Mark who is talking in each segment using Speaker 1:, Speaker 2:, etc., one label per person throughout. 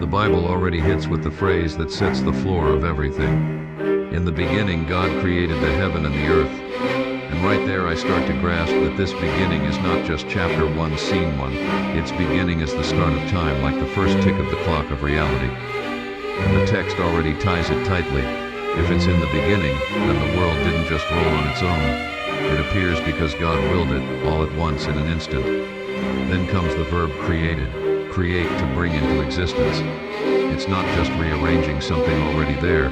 Speaker 1: The Bible already hits with the phrase that sets the floor of everything. In the beginning, God created the heaven and the earth. And right there I start to grasp that this beginning is not just chapter 1, scene 1. Its beginning is the start of time, like the first tick of the clock of reality. And the text already ties it tightly. If it's in the beginning, then the world didn't just roll on its own. It appears because God willed it, all at once in an instant. Then comes the verb created. Create, to bring into existence. It's not just rearranging something already there.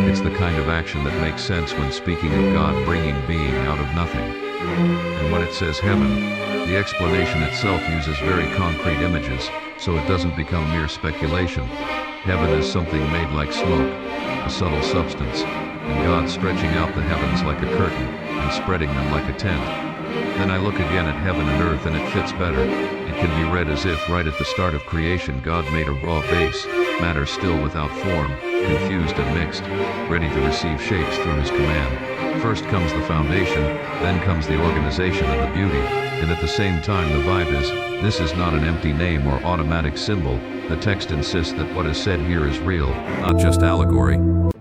Speaker 1: It's the kind of action that makes sense when speaking of God bringing being out of nothing. And when it says heaven, the explanation itself uses very concrete images, so it doesn't become mere speculation. Heaven is something made like smoke, a subtle substance, and God stretching out the heavens like a curtain and spreading them like a tent. Then I look again at heaven and earth, and it fits better. It can be read as if right at the start of creation God made a raw base, matter still without form, confused and mixed, ready to receive shapes through his command. First comes the foundation, then comes the organization and the beauty, and at the same time the vibe is, this is not an empty name or automatic symbol. The text insists that what is said here is real, not just allegory.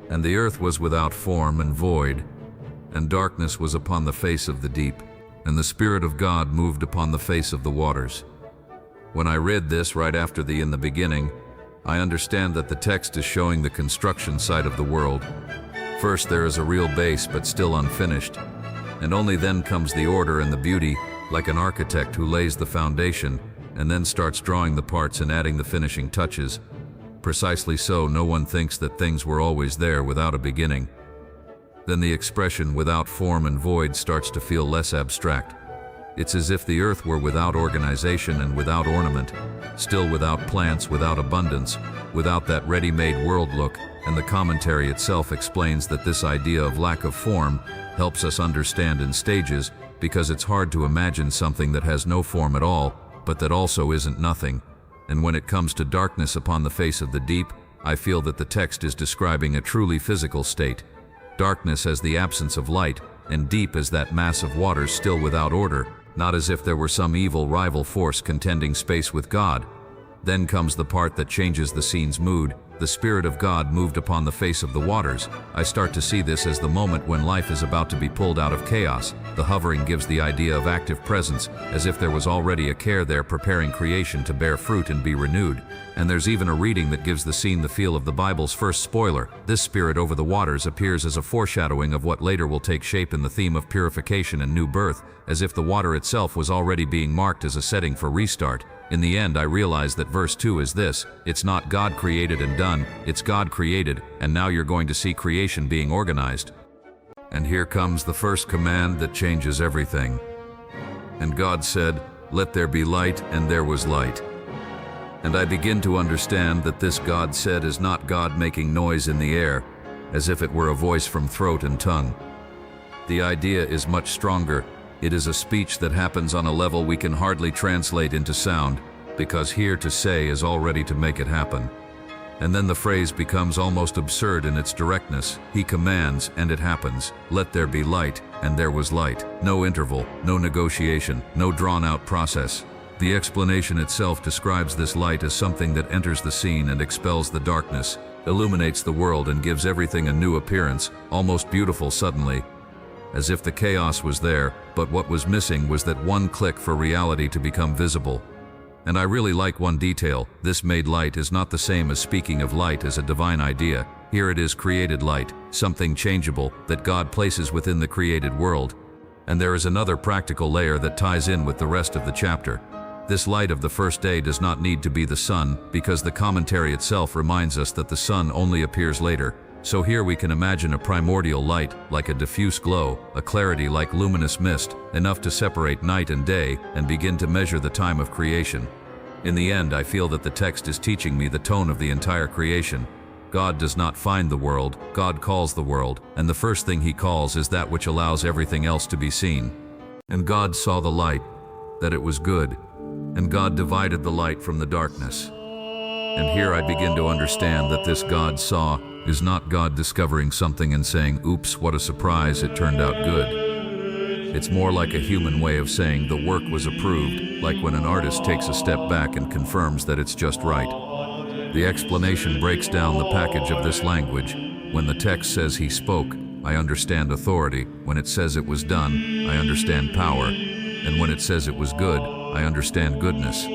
Speaker 1: And the earth was without form and void, and darkness was upon the face of the deep, and the Spirit of God moved upon the face of the waters. When I read this right after the in the beginning, I understand that the text is showing the construction side of the world. First there is a real base but still unfinished, and only then comes the order and the beauty, like an architect who lays the foundation and then starts drawing the parts and adding the finishing touches. Precisely so, no one thinks that things were always there without a beginning. Then the expression without form and void starts to feel less abstract. It's as if the earth were without organization and without ornament, still without plants, without abundance, without that ready-made world look, and the commentary itself explains that this idea of lack of form helps us understand in stages, because it's hard to imagine something that has no form at all, but that also isn't nothing. And when it comes to darkness upon the face of the deep, I feel that the text is describing a truly physical state. Darkness as the absence of light, and deep as that mass of waters still without order, not as if there were some evil rival force contending space with God. Then comes the part that changes the scene's mood. The Spirit of God moved upon the face of the waters. I start to see this as the moment when life is about to be pulled out of chaos. The hovering gives the idea of active presence, as if there was already a care there preparing creation to bear fruit and be renewed. And there's even a reading that gives the scene the feel of the Bible's first spoiler. This Spirit over the waters appears as a foreshadowing of what later will take shape in the theme of purification and new birth, as if the water itself was already being marked as a setting for restart. In the end, I realize that verse 2 is this: it's not God created and done, it's God created, and now you're going to see creation being organized. And here comes the first command that changes everything. And God said, "Let there be light," and there was light. And I begin to understand that this God said is not God making noise in the air, as if it were a voice from throat and tongue. The idea is much stronger. It is a speech that happens on a level we can hardly translate into sound, because here to say is already to make it happen. And then the phrase becomes almost absurd in its directness. He commands, and it happens. Let there be light, and there was light. No interval, no negotiation, no drawn-out process. The explanation itself describes this light as something that enters the scene and expels the darkness, illuminates the world and gives everything a new appearance, almost beautiful suddenly, as if the chaos was there, but what was missing was that one click for reality to become visible. And I really like one detail: this made light is not the same as speaking of light as a divine idea. Here it is created light, something changeable that God places within the created world. And there is another practical layer that ties in with the rest of the chapter. This light of the first day does not need to be the sun, because the commentary itself reminds us that the sun only appears later. So here we can imagine a primordial light, like a diffuse glow, a clarity like luminous mist, enough to separate night and day and begin to measure the time of creation. In the end, I feel that the text is teaching me the tone of the entire creation. God does not find the world, God calls the world, and the first thing he calls is that which allows everything else to be seen. And God saw the light, that it was good, and God divided the light from the darkness. And here I begin to understand that this God saw is not God discovering something and saying, "Oops, what a surprise, it turned out good." It's more like a human way of saying the work was approved, like when an artist takes a step back and confirms that it's just right. The explanation breaks down the package of this language. When the text says he spoke, I understand authority. When it says it was done, I understand power. And when it says it was good, I understand goodness.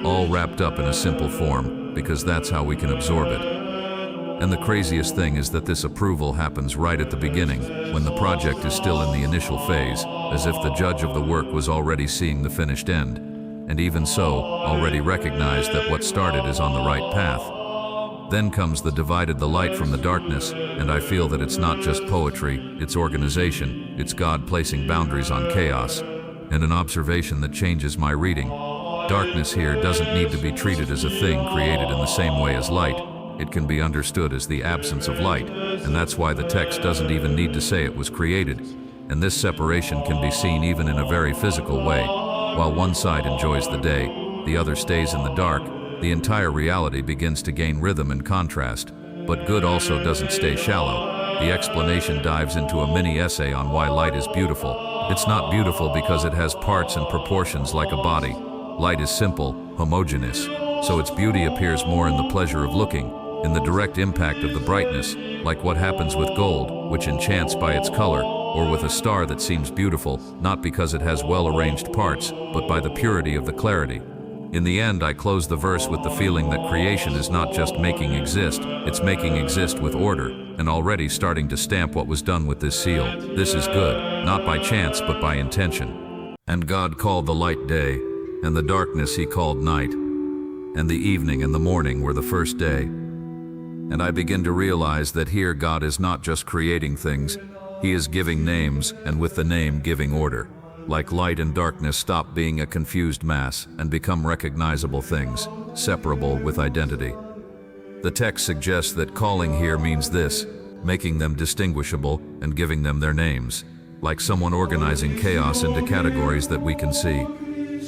Speaker 1: All wrapped up in a simple form, because that's how we can absorb it. And the craziest thing is that this approval happens right at the beginning, when the project is still in the initial phase, as if the judge of the work was already seeing the finished end, and even so, already recognized that what started is on the right path. Then comes the divided the light from the darkness, and I feel that it's not just poetry, it's organization, it's God placing boundaries on chaos, and an observation that changes my reading. Darkness here doesn't need to be treated as a thing created in the same way as light. It can be understood as the absence of light, and that's why the text doesn't even need to say it was created. And this separation can be seen even in a very physical way. While one side enjoys the day, the other stays in the dark, the entire reality begins to gain rhythm and contrast. But good also doesn't stay shallow. The explanation dives into a mini essay on why light is beautiful. It's not beautiful because it has parts and proportions like a body. Light is simple, homogeneous, so its beauty appears more in the pleasure of looking, in the direct impact of the brightness, like what happens with gold, which enchants by its color, or with a star that seems beautiful, not because it has well-arranged parts, but by the purity of the clarity. In the end, I close the verse with the feeling that creation is not just making exist, it's making exist with order, and already starting to stamp what was done with this seal. This is good, not by chance, but by intention. And God called the light day, and the darkness he called night, and the evening and the morning were the first day. And I begin to realize that here God is not just creating things, he is giving names, and with the name giving order. Like light and darkness stop being a confused mass and become recognizable things, separable with identity. The text suggests that calling here means this, making them distinguishable and giving them their names, like someone organizing chaos into categories that we can see.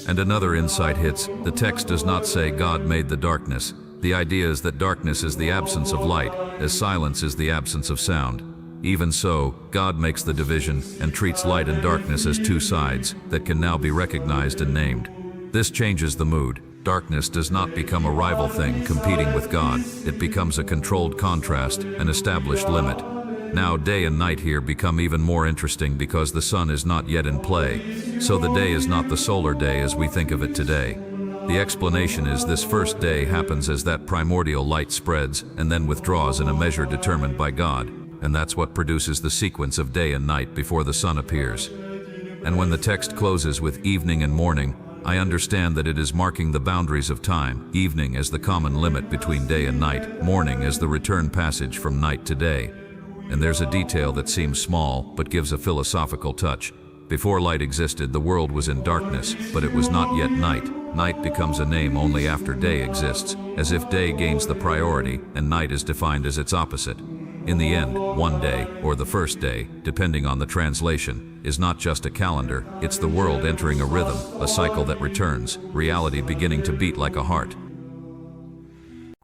Speaker 1: And another insight hits, the text does not say God made the darkness. The idea is that darkness is the absence of light, as silence is the absence of sound. Even so, God makes the division and treats light and darkness as two sides that can now be recognized and named. This changes the mood. Darkness does not become a rival thing competing with God. It becomes a controlled contrast, an established limit. Now day and night here become even more interesting because the sun is not yet in play. So the day is not the solar day as we think of it today. The explanation is this first day happens as that primordial light spreads and then withdraws in a measure determined by God, and that's what produces the sequence of day and night before the sun appears. And when the text closes with evening and morning, I understand that it is marking the boundaries of time, evening as the common limit between day and night, morning as the return passage from night to day. And there's a detail that seems small but gives a philosophical touch. Before light existed, the world was in darkness, but it was not yet night. Night becomes a name only after day exists, as if day gains the priority and night is defined as its opposite. In the end, one day, or the first day, depending on the translation, is not just a calendar, it's the world entering a rhythm, a cycle that returns, reality beginning to beat like a heart.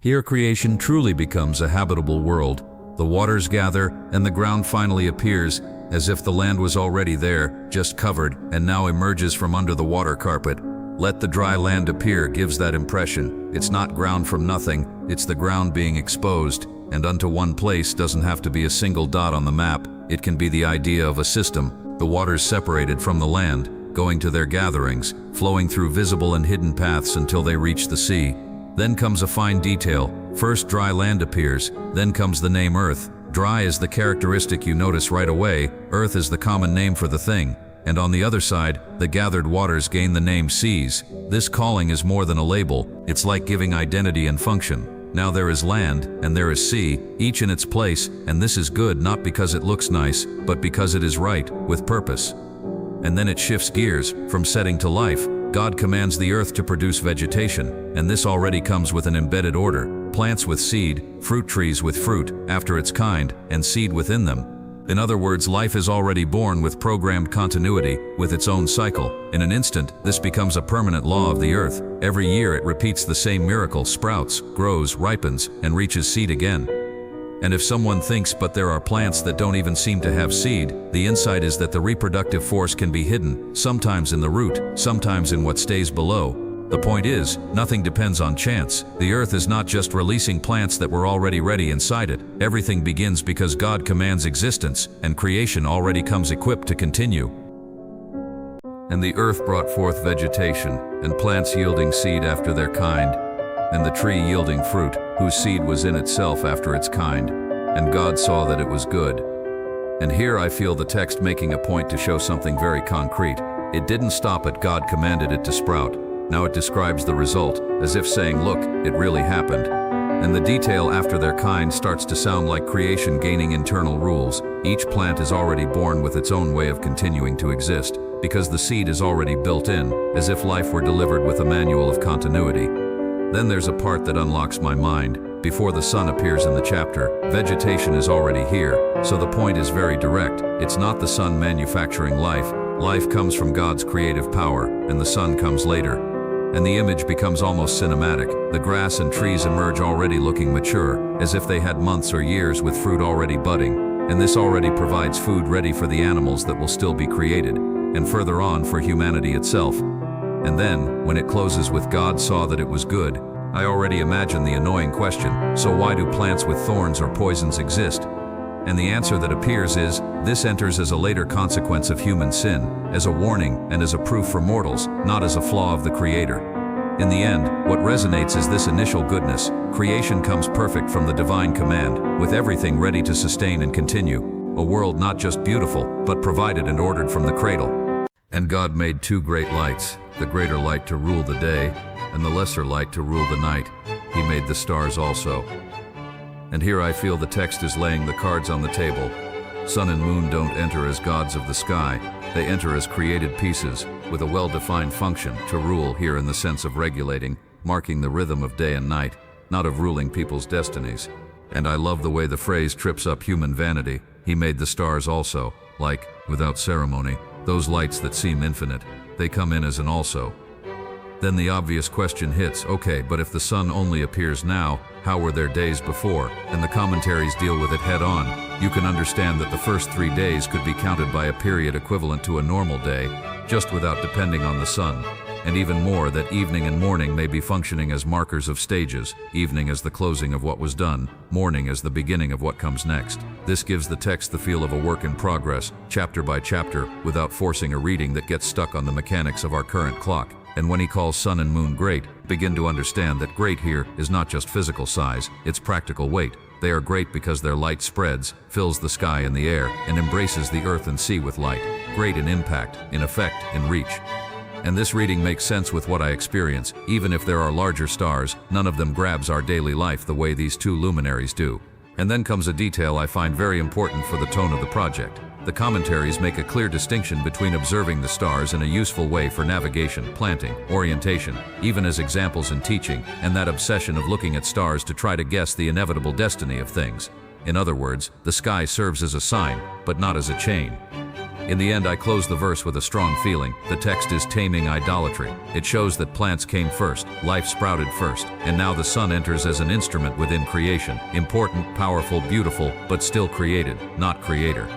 Speaker 1: Here creation truly becomes a habitable world. The waters gather, and the ground finally appears, as if the land was already there, just covered, and now emerges from under the water carpet. Let the dry land appear gives that impression. It's not ground from nothing, it's the ground being exposed, and unto one place doesn't have to be a single dot on the map. It can be the idea of a system, the waters separated from the land, going to their gatherings, flowing through visible and hidden paths until they reach the sea. Then comes a fine detail. First dry land appears, then comes the name earth. Dry is the characteristic you notice right away, earth is the common name for the thing. And on the other side, the gathered waters gain the name seas. This calling is more than a label, it's like giving identity and function. Now there is land, and there is sea, each in its place, and this is good not because it looks nice, but because it is right, with purpose. And then it shifts gears, from setting to life. God commands the earth to produce vegetation, and this already comes with an embedded order. Plants with seed, fruit trees with fruit, after its kind, and seed within them. In other words, life is already born with programmed continuity, with its own cycle. In an instant, this becomes a permanent law of the earth. Every year it repeats the same miracle, sprouts, grows, ripens, and reaches seed again. And if someone thinks, but there are plants that don't even seem to have seed, the insight is that the reproductive force can be hidden, sometimes in the root, sometimes in what stays below. The point is, nothing depends on chance. The earth is not just releasing plants that were already ready inside it. Everything begins because God commands existence, and creation already comes equipped to continue. And the earth brought forth vegetation, and plants yielding seed after their kind, and the tree yielding fruit, whose seed was in itself after its kind. And God saw that it was good. And here I feel the text making a point to show something very concrete. It didn't stop at God commanded it to sprout. Now it describes the result, as if saying, look, it really happened. And the detail after their kind starts to sound like creation gaining internal rules. Each plant is already born with its own way of continuing to exist, because the seed is already built in, as if life were delivered with a manual of continuity. Then there's a part that unlocks my mind. Before the sun appears in the chapter, vegetation is already here, so the point is very direct. It's not the sun manufacturing life. Life comes from God's creative power, and the sun comes later. And the image becomes almost cinematic. The grass and trees emerge already looking mature, as if they had months or years with fruit already budding. And this already provides food ready for the animals that will still be created, and further on for humanity itself. And then, when it closes with God saw that it was good, I already imagine the annoying question, so why do plants with thorns or poisons exist? And the answer that appears is, this enters as a later consequence of human sin, as a warning and as a proof for mortals, not as a flaw of the Creator. In the end, what resonates is this initial goodness. Creation comes perfect from the divine command, with everything ready to sustain and continue. A world not just beautiful, but provided and ordered from the cradle. And God made two great lights, the greater light to rule the day, and the lesser light to rule the night. He made the stars also. And here I feel the text is laying the cards on the table. Sun and moon don't enter as gods of the sky. They enter as created pieces, with a well-defined function, to rule here in the sense of regulating, marking the rhythm of day and night, not of ruling people's destinies. And I love the way the phrase trips up human vanity. He made the stars also, like, without ceremony, those lights that seem infinite. They come in as an also. Then the obvious question hits, okay, but if the sun only appears now, how were their days before? And the commentaries deal with it head on. You can understand that the first 3 days could be counted by a period equivalent to a normal day, just without depending on the sun. And even more, that evening and morning may be functioning as markers of stages, evening as the closing of what was done, morning as the beginning of what comes next. This gives the text the feel of a work in progress, chapter by chapter, without forcing a reading that gets stuck on the mechanics of our current clock. And when he calls sun and moon great, begin to understand that great here is not just physical size, it's practical weight. They are great because their light spreads, fills the sky and the air, and embraces the earth and sea with light. Great in impact, in effect, in reach. And this reading makes sense with what I experience. Even if there are larger stars, none of them grabs our daily life the way these two luminaries do. And then comes a detail I find very important for the tone of the project. The commentaries make a clear distinction between observing the stars in a useful way for navigation, planting, orientation, even as examples in teaching, and that obsession of looking at stars to try to guess the inevitable destiny of things. In other words, the sky serves as a sign, but not as a chain. In the end, I close the verse with a strong feeling. The text is taming idolatry. It shows that plants came first, life sprouted first, and now the sun enters as an instrument within creation. Important, powerful, beautiful, but still created, not creator.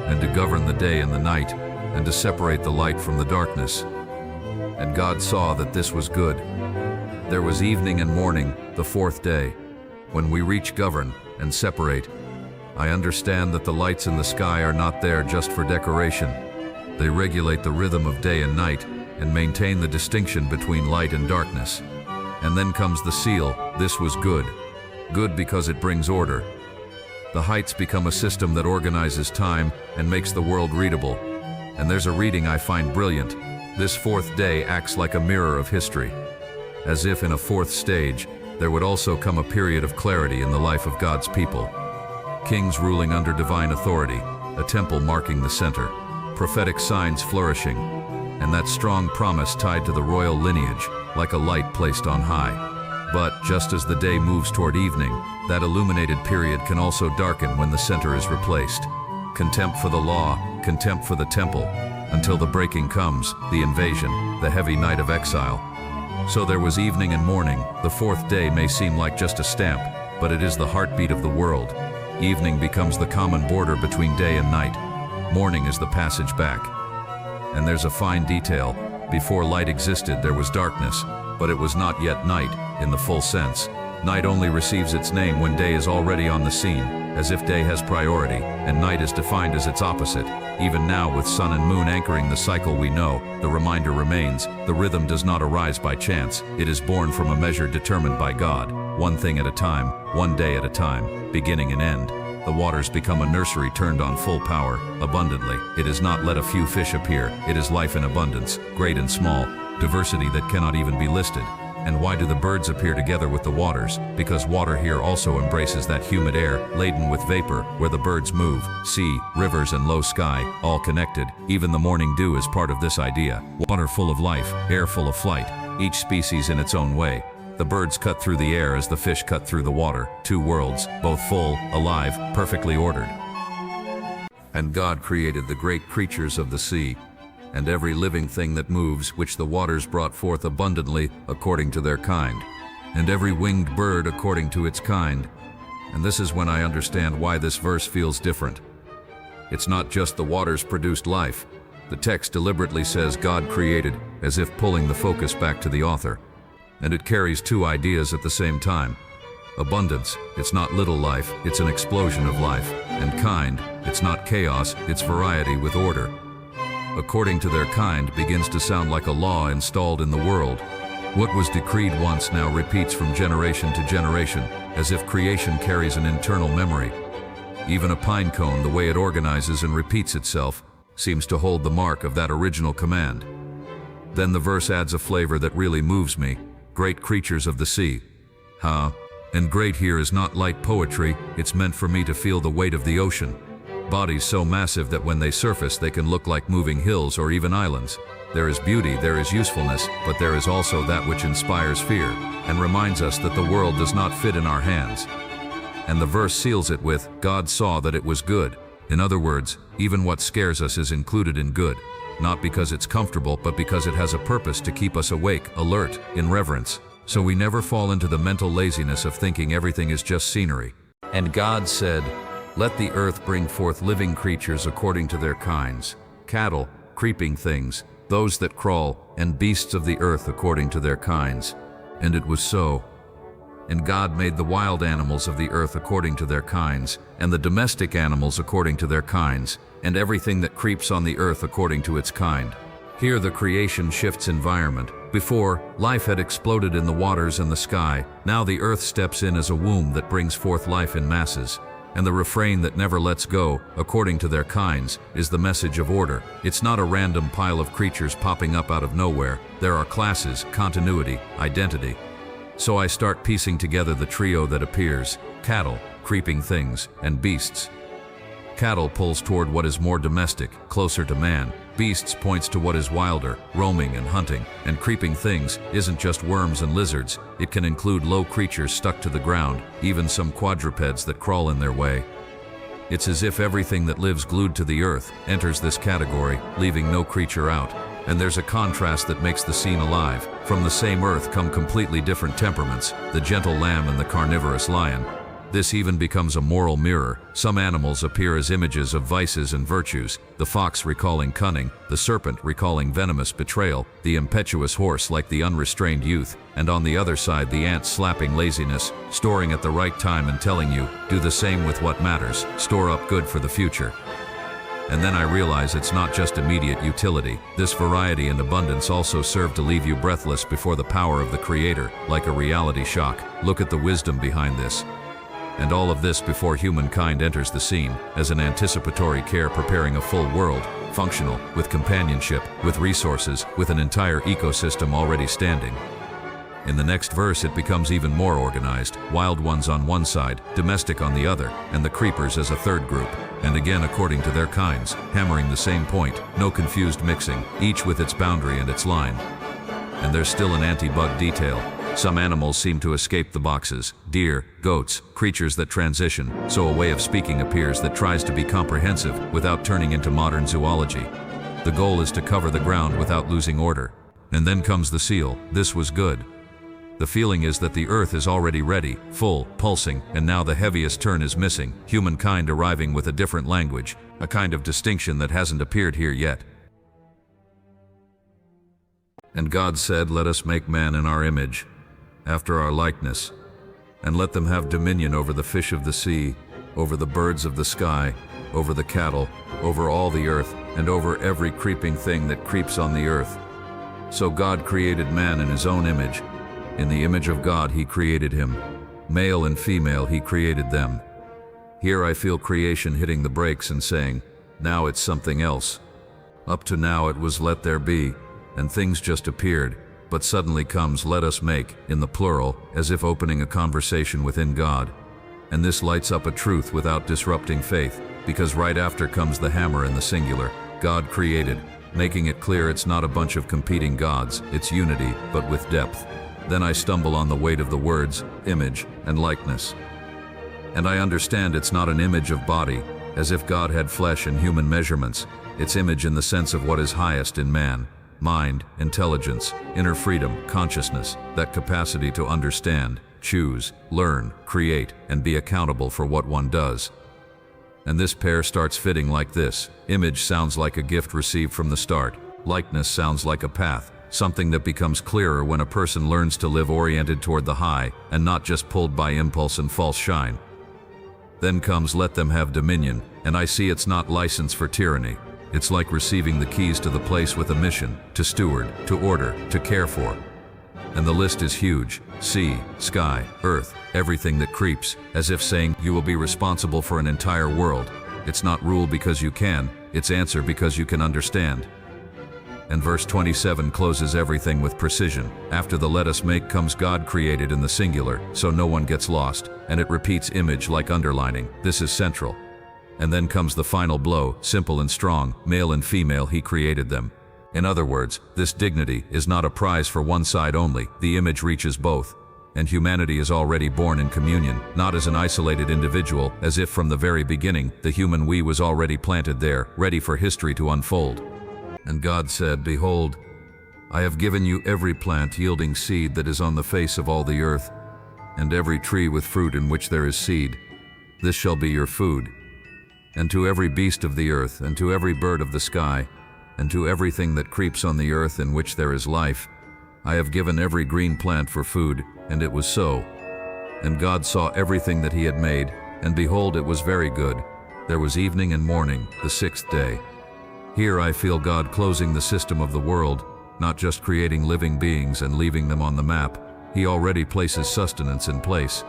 Speaker 1: And to govern the day and the night, and to separate the light from the darkness. And God saw that this was good. There was evening and morning, the fourth day. When we reach govern and separate, I understand that the lights in the sky are not there just for decoration. They regulate the rhythm of day and night, and maintain the distinction between light and darkness. And then comes the seal, this was good. Good because it brings order. The heights become a system that organizes time and makes the world readable. And there's a reading I find brilliant. This fourth day acts like a mirror of history. As if in a fourth stage, there would also come a period of clarity in the life of God's people. Kings ruling under divine authority, a temple marking the center, prophetic signs flourishing, and that strong promise tied to the royal lineage, like a light placed on high. But, just as the day moves toward evening, that illuminated period can also darken when the center is replaced. Contempt for the law, contempt for the temple, until the breaking comes, the invasion, the heavy night of exile. So there was evening and morning. The fourth day may seem like just a stamp, but it is the heartbeat of the world. Evening becomes the common border between day and night. Morning is the passage back. And there's a fine detail. Before light existed, there was darkness, but it was not yet night in the full sense. Night only receives its name when day is already on the scene, as if day has priority, and night is defined as its opposite. Even now, with sun and moon anchoring the cycle we know, the reminder remains: the rhythm does not arise by chance. It is born from a measure determined by God, one thing at a time, one day at a time, beginning and end. The waters become a nursery turned on full power, abundantly. It is not let a few fish appear, it is life in abundance, great and small, diversity that cannot even be listed. And why do the birds appear together with the waters? Because water here also embraces that humid air, laden with vapor, where the birds move, sea, rivers and low sky, all connected. Even the morning dew is part of this idea. Water full of life, air full of flight, each species in its own way. The birds cut through the air as the fish cut through the water, two worlds, both full, alive, perfectly ordered. And God created the great creatures of the sea, and every living thing that moves, which the waters brought forth abundantly according to their kind, and every winged bird according to its kind. And this is when I understand why this verse feels different. It's not just the waters produced life. The text deliberately says God created, as if pulling the focus back to the author. And it carries two ideas at the same time. Abundance, it's not little life, it's an explosion of life. And kind, it's not chaos, it's variety with order. According to their kind begins to sound like a law installed in the world. What was decreed once now repeats from generation to generation, as if creation carries an internal memory. Even a pine cone, the way it organizes and repeats itself, seems to hold the mark of that original command. Then the verse adds a flavor that really moves me. Great creatures of the sea. And great here is not light poetry, it's meant for me to feel the weight of the ocean. Bodies so massive that when they surface they can look like moving hills or even islands. There is beauty, there is usefulness, but there is also that which inspires fear and reminds us that the world does not fit in our hands. And the verse seals it with, God saw that it was good. In other words, even what scares us is included in good, not because it's comfortable, but because it has a purpose to keep us awake, alert, in reverence. So we never fall into the mental laziness of thinking everything is just scenery. And God said, let the earth bring forth living creatures according to their kinds, cattle, creeping things, those that crawl, and beasts of the earth according to their kinds. And it was so. And God made the wild animals of the earth according to their kinds, and the domestic animals according to their kinds, and everything that creeps on the earth according to its kind. Here the creation shifts environment. Before, life had exploded in the waters and the sky. Now the earth steps in as a womb that brings forth life in masses. And the refrain that never lets go, according to their kinds, is the message of order. It's not a random pile of creatures popping up out of nowhere. There are classes, continuity, identity. So I start piecing together the trio that appears: cattle, creeping things, and beasts. Cattle pulls toward what is more domestic, closer to man. Beasts points to what is wilder, roaming and hunting. And creeping things isn't just worms and lizards. It can include low creatures stuck to the ground, even some quadrupeds that crawl in their way. It's as if everything that lives glued to the earth enters this category, leaving no creature out. And there's a contrast that makes the scene alive. From the same earth come completely different temperaments, the gentle lamb and the carnivorous lion. This even becomes a moral mirror. Some animals appear as images of vices and virtues, the fox recalling cunning, the serpent recalling venomous betrayal, the impetuous horse like the unrestrained youth, and on the other side the ant slapping laziness, storing at the right time and telling you, do the same with what matters, store up good for the future. And then I realize it's not just immediate utility. This variety and abundance also serve to leave you breathless before the power of the Creator, like a reality shock. Look at the wisdom behind this. And all of this before humankind enters the scene, as an anticipatory care preparing a full world, functional, with companionship, with resources, with an entire ecosystem already standing. In the next verse it becomes even more organized, wild ones on one side, domestic on the other, and the creepers as a third group. And again according to their kinds, hammering the same point, no confused mixing, each with its boundary and its line. And there's still an anti-bug detail. Some animals seem to escape the boxes: deer, goats, creatures that transition, so a way of speaking appears that tries to be comprehensive without turning into modern zoology. The goal is to cover the ground without losing order. And then comes the seal: this was good. The feeling is that the earth is already ready, full, pulsing, and now the heaviest turn is missing, humankind arriving with a different language, a kind of distinction that hasn't appeared here yet. And God said, "Let us make man in our image, after our likeness, and let them have dominion over the fish of the sea, over the birds of the sky, over the cattle, over all the earth, and over every creeping thing that creeps on the earth." So God created man in his own image. In the image of God he created him. Male and female he created them. Here I feel creation hitting the brakes and saying, now it's something else. Up to now it was let there be, and things just appeared, but suddenly comes let us make, in the plural, as if opening a conversation within God. And this lights up a truth without disrupting faith, because right after comes the hammer in the singular. God created, making it clear it's not a bunch of competing gods, it's unity, but with depth. Then I stumble on the weight of the words, image, and likeness. And I understand it's not an image of body, as if God had flesh and human measurements. It's image in the sense of what is highest in man. Mind, intelligence, inner freedom, consciousness, that capacity to understand, choose, learn, create, and be accountable for what one does. And this pair starts fitting like this. Image sounds like a gift received from the start. Likeness sounds like a path, something that becomes clearer when a person learns to live oriented toward the high and not just pulled by impulse and false shine. Then comes let them have dominion, and I see it's not license for tyranny. It's like receiving the keys to the place with a mission, to steward, to order, to care for. And the list is huge. Sea, sky, earth, everything that creeps, as if saying you will be responsible for an entire world. It's not rule because you can, it's answer because you can understand. And verse 27 closes everything with precision. After the let us make comes God created in the singular, so no one gets lost, and it repeats image like underlining. This is central. And then comes the final blow, simple and strong, male and female he created them. In other words, this dignity is not a prize for one side only, the image reaches both. And humanity is already born in communion, not as an isolated individual, as if from the very beginning, the human we was already planted there, ready for history to unfold. And God said, behold, I have given you every plant yielding seed that is on the face of all the earth, and every tree with fruit in which there is seed. This shall be your food. And to every beast of the earth, and to every bird of the sky, and to everything that creeps on the earth in which there is life, I have given every green plant for food, and it was so. And God saw everything that he had made, and behold, it was very good. There was evening and morning, the sixth day. Here I feel God closing the system of the world, not just creating living beings and leaving them on the map. He already places sustenance in place.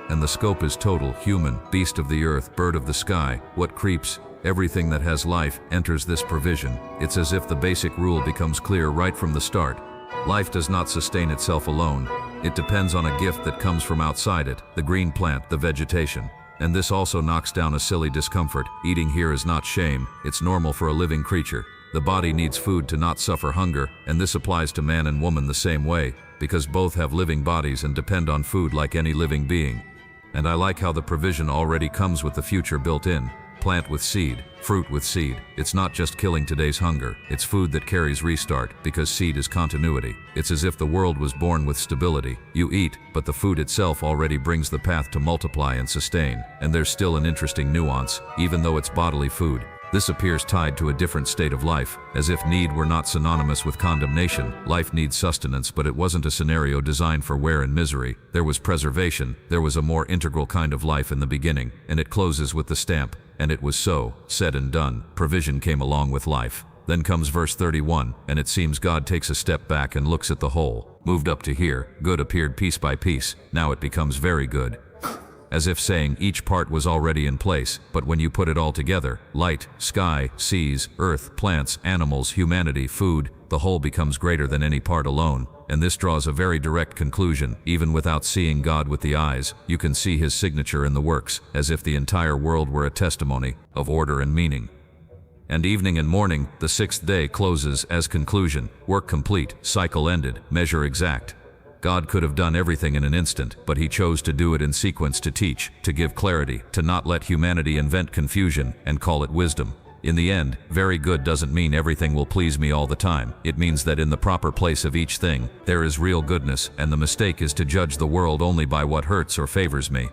Speaker 1: And the scope is total, human, beast of the earth, bird of the sky, what creeps, everything that has life enters this provision. It's as if the basic rule becomes clear right from the start. Life does not sustain itself alone. It depends on a gift that comes from outside it, the green plant, the vegetation. And this also knocks down a silly discomfort. Eating here is not shame, it's normal for a living creature. The body needs food to not suffer hunger, and this applies to man and woman the same way, because both have living bodies and depend on food like any living being. And I like how the provision already comes with the future built in. Plant with seed, fruit with seed. It's not just killing today's hunger, it's food that carries restart, because seed is continuity. It's as if the world was born with stability. You eat, but the food itself already brings the path to multiply and sustain. And there's still an interesting nuance, even though it's bodily food. This appears tied to a different state of life, as if need were not synonymous with condemnation. Life needs sustenance, but it wasn't a scenario designed for wear and misery. There was preservation, there was a more integral kind of life in the beginning, and it closes with the stamp, and it was so, said and done. Provision came along with life. Then comes verse 31, and it seems God takes a step back and looks at the whole. Moved up to here, good appeared piece by piece, now it becomes very good. As if saying each part was already in place, but when you put it all together, light, sky, seas, earth, plants, animals, humanity, food, the whole becomes greater than any part alone. And this draws a very direct conclusion. Even without seeing God with the eyes, you can see his signature in the works, as if the entire world were a testimony of order and meaning. And evening and morning, the sixth day closes as conclusion. Work complete, cycle ended, measure exact. God could have done everything in an instant, but he chose to do it in sequence to teach, to give clarity, to not let humanity invent confusion and call it wisdom. In the end, very good doesn't mean everything will please me all the time. It means that in the proper place of each thing, there is real goodness, and the mistake is to judge the world only by what hurts or favors me.